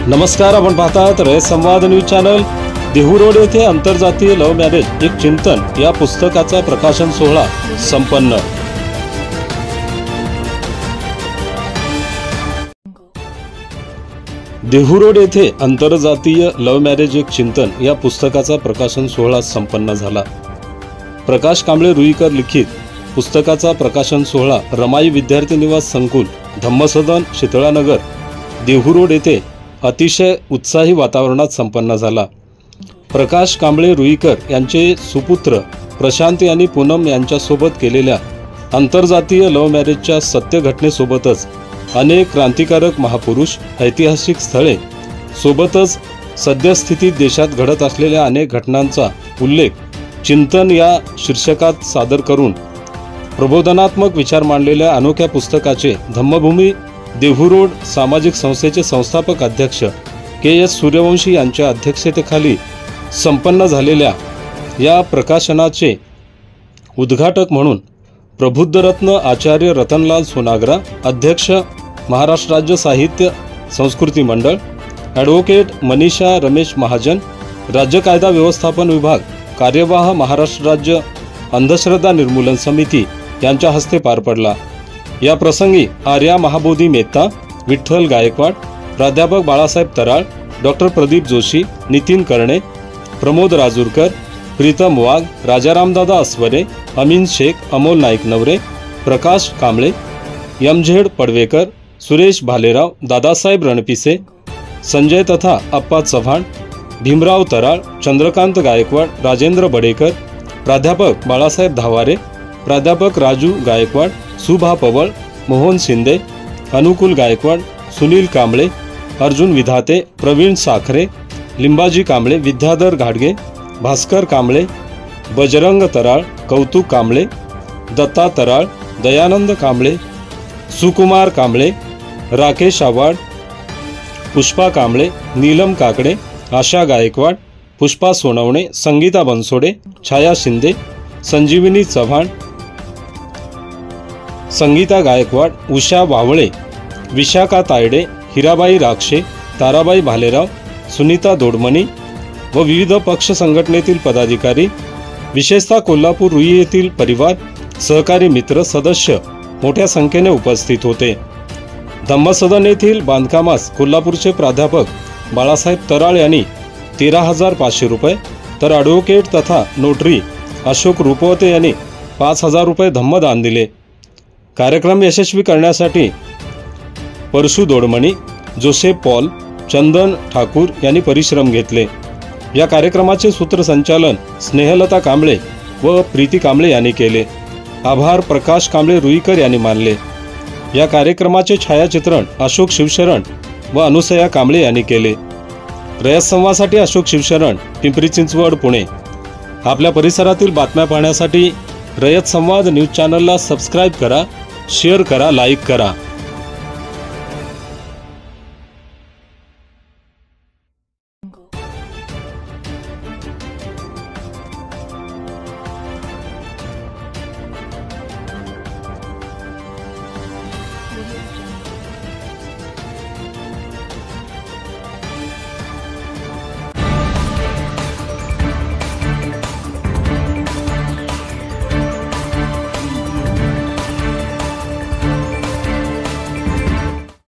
नमस्कार, आपण पाहतात रयत संवाद न्यूज चॅनल। देहू रोड येथे आंतरजातीय लव्ह मॅरेज एक चिंतन या पुस्तकाचा प्रकाशन सोहळा संपन्न। देहू रोड येथे आंतरजातीय लव्ह मॅरेज एक चिंतन या पुस्तकाचा प्रकाशन सोहळा संपन्न झाला। प्रकाश कांबळे रुईकर लिखित पुस्तकाचा प्रकाशन सोहळा रमाई विद्यार्थी निवास संकुल धम्मसदन शीतळानगर देहू रोड येथे अतिशय उत्साही वातावरणात संपन्न झाला। प्रकाश कांबळे रुईकर यांचे सुपुत्र प्रशांत यांनी पूनम यांच्यासोबत केलेल्या आंतरजातीय लव्ह मॅरेजच्या सत्य घटनेसोबतच अनेक क्रांतिकारक महापुरुष ऐतिहासिक स्थळे सोबतच सद्यस्थितीत देशात घडत असलेल्या अनेक घटनांचा उल्लेख चिंतन या शीर्षकात सादर करून प्रबोधनात्मक विचार मांडलेल्या अनोख्या पुस्तकाचे धम्मभूमी देहू रोड सामाजिक संस्थेचे संस्थापक अध्यक्ष के.एस. सूर्यवंशी यांच्या अध्यक्षतेखाली संपन्न झालेल्या या प्रकाशनाचे उद्घाटक म्हणून प्रबुद्धरत्न आचार्य रतनलाल सोनाग्रा, अध्यक्ष महाराष्ट्र राज्य साहित्य संस्कृती मंडळ, ॲडव्होकेट मनीषा रमेश महाजन, राज्य कायदा व्यवस्थापन विभाग, कार्यवाह महाराष्ट्र राज्य अंधश्रद्धा निर्मूलन समिती यांच्या हस्ते पार पडला। या प्रसंगी आर्या महाबोधी मेहता, विठ्ठल गायकवाड, प्राध्यापक बाळासाहेब तराळ, डॉक्टर प्रदीप जोशी, नितीन कर्णे, प्रमोद राजूरकर, प्रीतम वाघ, राजारामदादा अस्वरे, अमीन शेख, अमोल नाईक नवरे, प्रकाश कांबळे, एम.झेड. पडवेकर, सुरेश भालेराव, दादासाहेब रणपिसे, संजय तथा अप्पा चव्हाण, भीमराव तराळ, चंद्रकांत गायकवाड, राजेंद्र बडेकर, प्राध्यापक बाळासाहेब धावारे, प्राध्यापक राजू गायकवाड, सुभा पवळ, मोहन शिंदे, अनुकूल गायकवाड, सुनील कांबळे, अर्जुन विधाते, प्रवीण साखरे, लिंबाजी कांबळे, विद्याधर घाडगे, भास्कर कांबळे, बजरंग तराळ, कौतुक कांबळे, दत्ता तराळ, दयानंद कांबळे, सुकुमार कांबळे, राकेश आव्हाड, पुष्पा कांबळे, नीलम काकडे, आशा गायकवाड, पुष्पा सोनवणे, संगीता बनसोडे, छाया शिंदे, संजीवनी चव्हाण, संगीता गायकवाड, उषा वावळे, विशाखा तायडे, हिराबाई राक्षे, ताराबाई भालेराव, सुनीता दोडमणी व विविध पक्ष संघटनेतील पदाधिकारी, विशेषतः कोल्हापूर रुई येथील परिवार, सहकारी मित्र, सदस्य मोठ्या संख्येने उपस्थित होते। धम्मसदन येथील बांधकामास कोल्हापूरचे प्राध्यापक बाळासाहेब तराळ यांनी 13,500 रुपये, तर ॲडव्होकेट तथा नोटरी अशोक रुपवते यांनी 5,000 रुपये धम्मदान दिले। कार्यक्रम यशस्वी करण्यासाठी परशु दोडमणी, जोसेफ पॉल, चंदन ठाकूर यांनी परिश्रम घेतले। या कार्यक्रमाचे सूत्रसंचालन स्नेहलता कांबळे व प्रीती कांबळे यांनी केले। आभार प्रकाश कांबळे रुईकर यांनी मानले। या कार्यक्रमाचे छायाचित्रण अशोक शिवशरण व अनुसया कांबळे यांनी केले। रयत संवादसाठी अशोक शिवशरण, पिंपरी चिंचवड, पुणे। आपल्या परिसरातील बातम्या पाहण्यासाठी रयत संवाद न्यूज चॅनलला सबस्क्राईब करा, शेअर करा, लाईक करा।